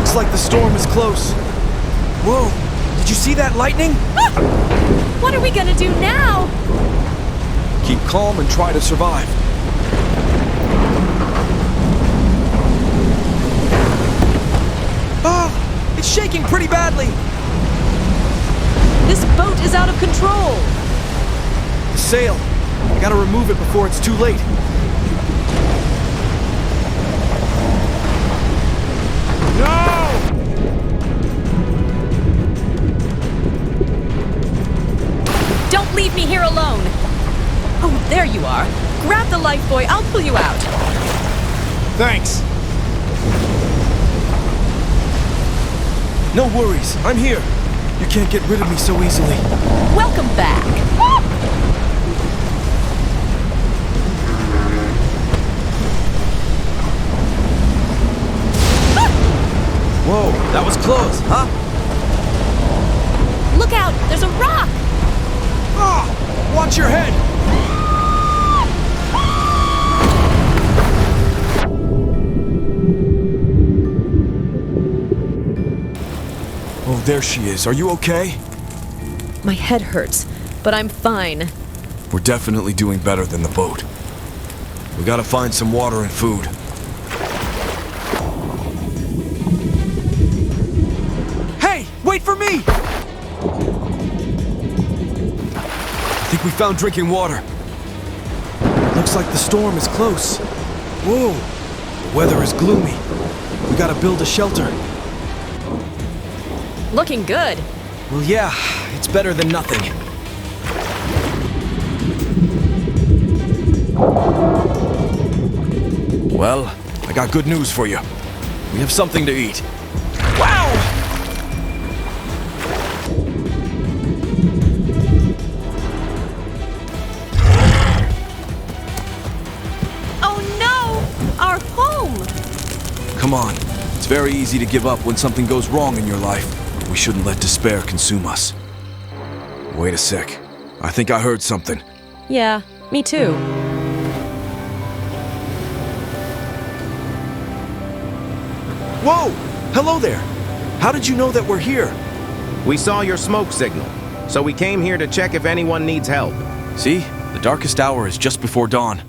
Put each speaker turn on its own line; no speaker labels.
Looks like the storm is close. Whoa, did you see that lightning?
Ah! What are we gonna do now?
Keep calm and try to survive. Oh, it's shaking pretty badly.
This boat is out of control.
The sail. I gotta remove it before it's too late. No!
Don't leave me here alone. Oh, there you are. Grab the life buoy. I'll pull you out.
Thanks. No worries. I'm here. You can't get rid of me so easily.
Welcome back. Ah!
Whoa, that was close, huh?
Look out! There's a rock!
Ah! Watch your head! Oh, there she is. Are you okay?
My head hurts, but I'm fine.
We're definitely doing better than the boat. We gotta find some water and food. Hey! Wait for me! I think we found drinking water. Looks like the storm is close. Whoa! The weather is gloomy. We gotta build a shelter.
Looking good.
Well, yeah, it's better than nothing. Well, I got good news for you. We have something to eat. Wow!
Oh no! Our home!
Come on. It's very easy to give up when something goes wrong in your life. But we shouldn't let despair consume us. Wait a sec. I think I heard something.
Yeah, me too.
Whoa! Hello there! How did you know that we're here?
We saw your smoke signal, so we came here to check if anyone needs help.
See? The darkest hour is just before dawn.